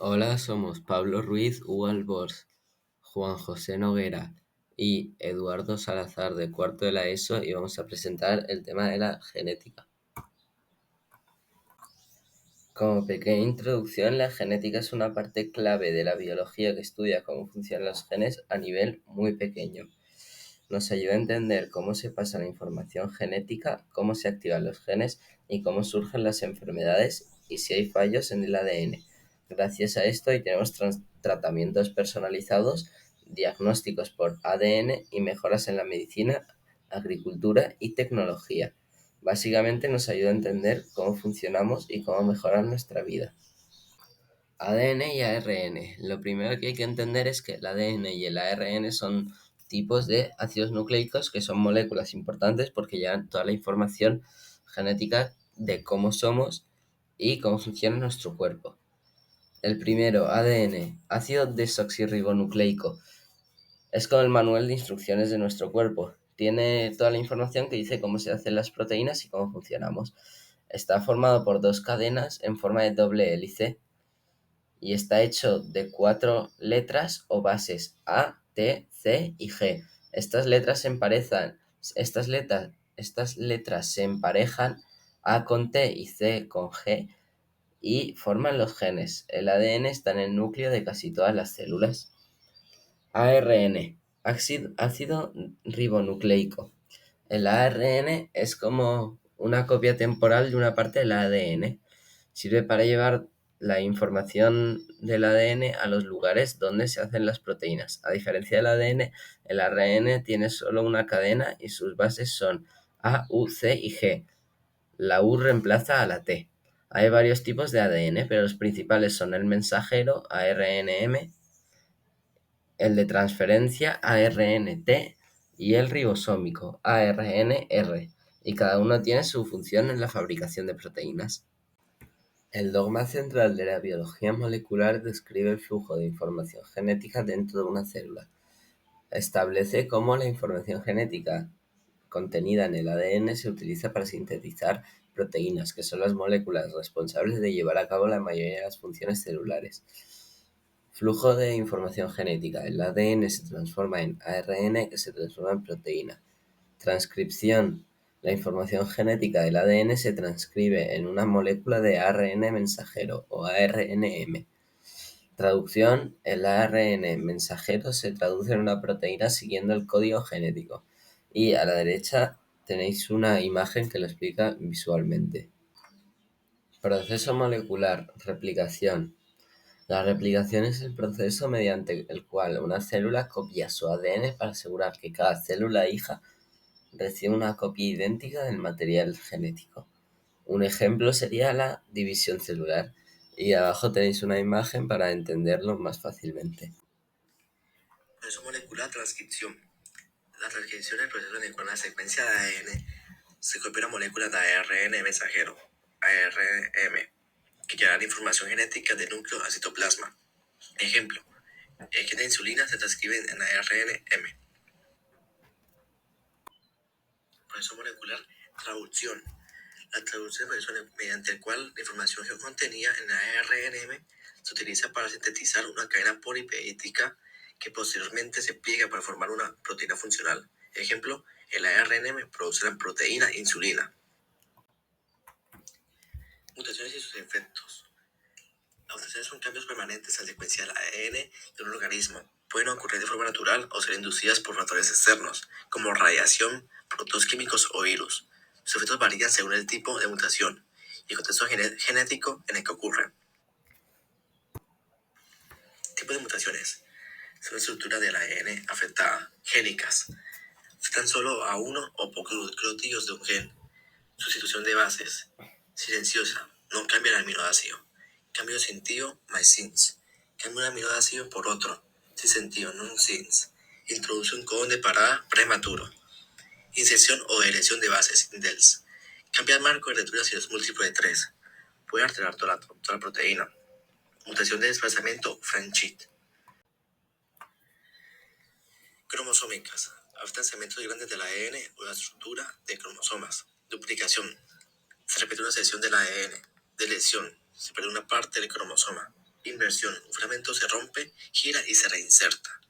Hola, somos Pablo Ruiz, Hugo Albors, Juan José Noguera y Eduardo Salazar de cuarto de la ESO y vamos a presentar el tema de la genética. Como pequeña introducción, la genética es una parte clave de la biología que estudia cómo funcionan los genes a nivel muy pequeño. Nos ayuda a entender cómo se pasa la información genética, cómo se activan los genes y cómo surgen las enfermedades y si hay fallos en el ADN. Gracias a esto hoy tenemos tratamientos personalizados, diagnósticos por ADN y mejoras en la medicina, agricultura y tecnología. Básicamente nos ayuda a entender cómo funcionamos y cómo mejorar nuestra vida. ADN y ARN. Lo primero que hay que entender es que el ADN y el ARN son tipos de ácidos nucleicos que son moléculas importantes porque llevan toda la información genética de cómo somos y cómo funciona nuestro cuerpo. El primero, ADN, ácido desoxirribonucleico. Es como el manual de instrucciones de nuestro cuerpo. Tiene toda la información que dice cómo se hacen las proteínas y cómo funcionamos. Está formado por dos cadenas en forma de doble hélice y está hecho de 4 letras o bases A, T, C y G. Estas letras se emparezan, estas letras se emparejan A con T y C con G y forman los genes. El ADN está en el núcleo de casi todas las células. ARN, ácido ribonucleico. El ARN es como una copia temporal de una parte del ADN. Sirve para llevar la información del ADN a los lugares donde se hacen las proteínas. A diferencia del ADN, el ARN tiene solo una cadena y sus bases son A, U, C y G. La U reemplaza a la T. Hay varios tipos de ADN, pero los principales son el mensajero, ARNM, el de transferencia, ARNT, y el ribosómico, ARNR, y cada uno tiene su función en la fabricación de proteínas. El dogma central de la biología molecular describe el flujo de información genética dentro de una célula. Establece cómo la información genética contenida en el ADN se utiliza para sintetizar proteínas, que son las moléculas responsables de llevar a cabo la mayoría de las funciones celulares. Flujo de información genética. El ADN se transforma en ARN, que se transforma en proteína. Transcripción. La información genética del ADN se transcribe en una molécula de ARN mensajero o ARNM. Traducción. El ARN mensajero se traduce en una proteína siguiendo el código genético. Y a la derecha tenéis una imagen que lo explica visualmente. Proceso molecular. Replicación. La replicación es el proceso mediante el cual una célula copia su ADN para asegurar que cada célula hija recibe una copia idéntica del material genético. Un ejemplo sería la división celular. Y abajo tenéis una imagen para entenderlo más fácilmente. Proceso molecular transcripción. La transcripción es el proceso en el cual una secuencia de ADN se copia una molécula de ARN mensajero, ARM, que lleva la información genética del núcleo al citoplasma. Ejemplo, el gen de insulina se transcribe en ARNM. Proceso molecular traducción. La traducción es el proceso mediante el cual la información contenida en ARNM se utiliza para sintetizar una cadena polipeptídica que posteriormente se pliega para formar una proteína funcional. Ejemplo, el ARNM produce la proteína insulina. Mutaciones y sus efectos. Las mutaciones son cambios permanentes al secuenciar el ADN de un organismo. Pueden ocurrir de forma natural o ser inducidas por factores externos, como radiación, productos químicos o virus. Sus efectos varían según el tipo de mutación y el contexto genético en el que ocurren. Tipos de mutaciones. Son la estructura del ADN afectada. Génicas. Afectan solo a uno o pocos nucleótidos de un gen. Sustitución de bases. Silenciosa. No cambia el aminoácido. Cambio de sentido, MySins. Cambio un aminoácido por otro. Sin sentido, non-sins. Introduce un codón de parada prematuro. Inserción o deleción de bases, indels. Cambia el marco de lectura si es múltiplo de 3. Puede alterar toda la proteína. Mutación de desplazamiento, Franchit. Cromosómicas. Afectan segmentos grandes del ADN o la estructura de cromosomas. Duplicación. Se repite una sección del ADN. Deleción. Se pierde una parte del cromosoma. Inversión. Un fragmento se rompe, gira y se reinserta.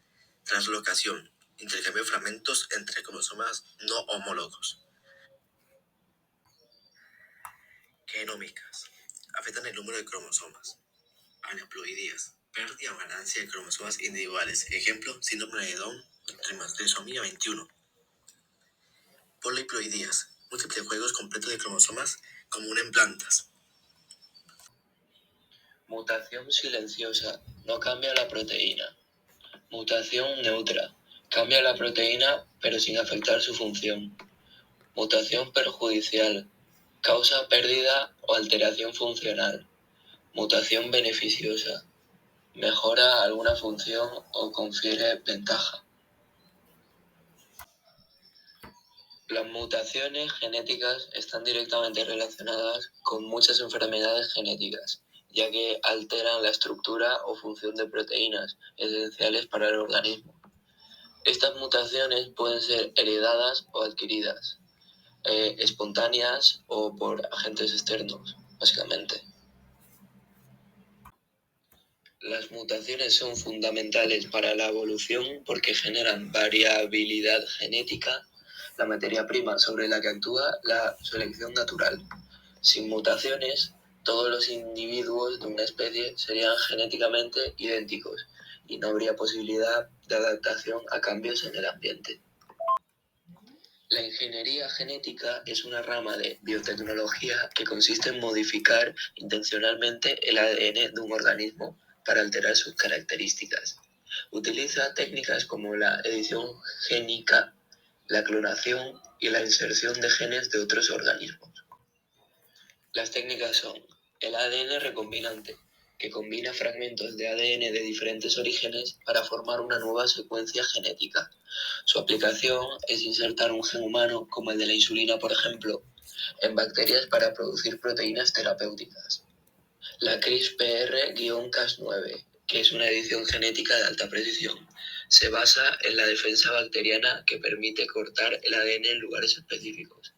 Translocación. Intercambio de fragmentos entre cromosomas no homólogos. Genómicas. Afectan el número de cromosomas. Aneuploidías. Pérdida o ganancia de cromosomas individuales. Ejemplo, síndrome de Down, trisomía 21. Poliploidías. Múltiples juegos completos de cromosomas común en plantas. Mutación silenciosa. No cambia la proteína. Mutación neutra. Cambia la proteína pero sin afectar su función. Mutación perjudicial. Causa pérdida o alteración funcional. Mutación beneficiosa. Mejora alguna función o confiere ventaja. Las mutaciones genéticas están directamente relacionadas con muchas enfermedades genéticas, ya que alteran la estructura o función de proteínas esenciales para el organismo. Estas mutaciones pueden ser heredadas o adquiridas, espontáneas o por agentes externos, básicamente. Las mutaciones son fundamentales para la evolución porque generan variabilidad genética, la materia prima sobre la que actúa la selección natural. Sin mutaciones, todos los individuos de una especie serían genéticamente idénticos y no habría posibilidad de adaptación a cambios en el ambiente. La ingeniería genética es una rama de biotecnología que consiste en modificar intencionalmente el ADN de un organismo para alterar sus características. Utiliza técnicas como la edición génica, la clonación y la inserción de genes de otros organismos. Las técnicas son el ADN recombinante, que combina fragmentos de ADN de diferentes orígenes para formar una nueva secuencia genética. Su aplicación es insertar un gen humano, como el de la insulina, por ejemplo, en bacterias para producir proteínas terapéuticas. La CRISPR-Cas9, que es una edición genética de alta precisión, se basa en la defensa bacteriana que permite cortar el ADN en lugares específicos,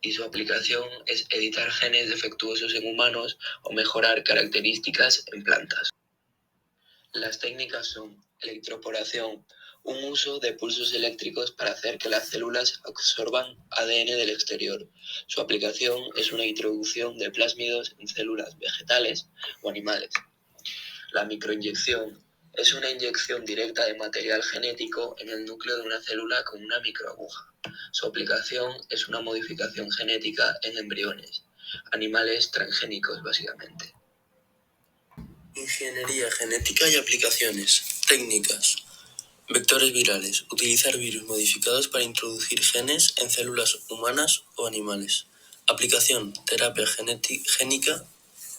y su aplicación es editar genes defectuosos en humanos o mejorar características en plantas. Las técnicas son electroporación, un uso de pulsos eléctricos para hacer que las células absorban ADN del exterior. Su aplicación es una introducción de plásmidos en células vegetales o animales. La microinyección es una inyección directa de material genético en el núcleo de una célula con una microaguja. Su aplicación es una modificación genética en embriones, animales transgénicos básicamente. Ingeniería genética y aplicaciones. Técnicas. Vectores virales. Utilizar virus modificados para introducir genes en células humanas o animales. Aplicación. Terapia génica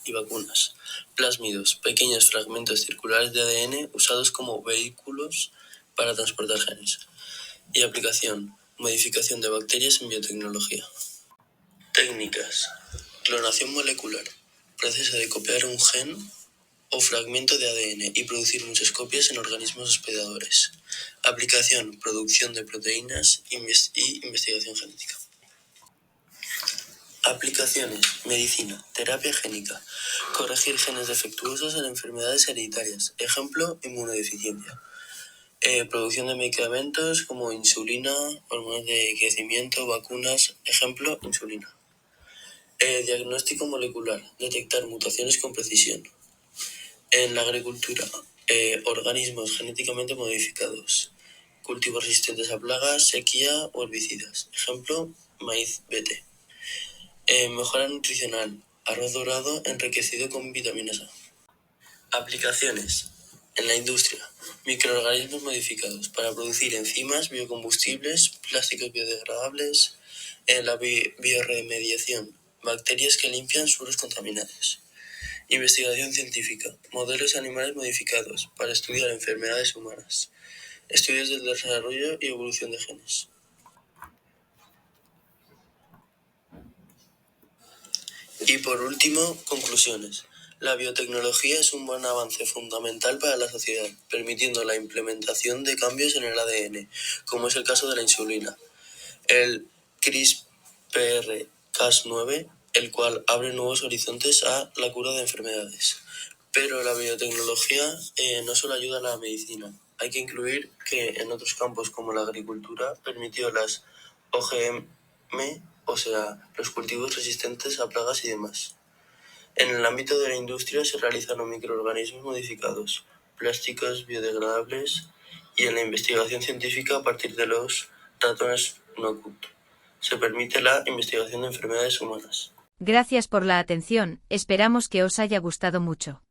y vacunas. Plásmidos. Pequeños fragmentos circulares de ADN usados como vehículos para transportar genes. Y aplicación. Modificación de bacterias en biotecnología. Técnicas. Clonación molecular. Proceso de copiar un gen o fragmento de ADN y producir muchas copias en organismos hospedadores. Aplicación, producción de proteínas y investigación genética. Aplicaciones, medicina, terapia génica, corregir genes defectuosos en enfermedades hereditarias, ejemplo, inmunodeficiencia. Producción de medicamentos como insulina, hormonas de crecimiento, vacunas, ejemplo, insulina. Diagnóstico molecular, detectar mutaciones con precisión. En la agricultura, organismos genéticamente modificados, cultivos resistentes a plagas, sequía o herbicidas. Ejemplo, maíz BT. Mejora nutricional, arroz dorado enriquecido con vitaminas A. Aplicaciones. En la industria, microorganismos modificados para producir enzimas, biocombustibles, plásticos biodegradables. En la bioremediación, bacterias que limpian suelos contaminados. Investigación científica. Modelos animales modificados para estudiar enfermedades humanas. Estudios del desarrollo y evolución de genes. Y por último, conclusiones. La biotecnología es un buen avance fundamental para la sociedad, permitiendo la implementación de cambios en el ADN, como es el caso de la insulina. El CRISPR-Cas9, el cual abre nuevos horizontes a la cura de enfermedades, Pero la biotecnología no solo ayuda a la medicina. Hay que incluir que en otros campos como la agricultura permitió las OGM, o sea, los cultivos resistentes a plagas y demás. En el ámbito de la industria se realizaron microorganismos modificados, plásticos biodegradables y en la investigación científica a partir de los ratones Knockut se permite la investigación de enfermedades humanas. Gracias por la atención, esperamos que os haya gustado mucho.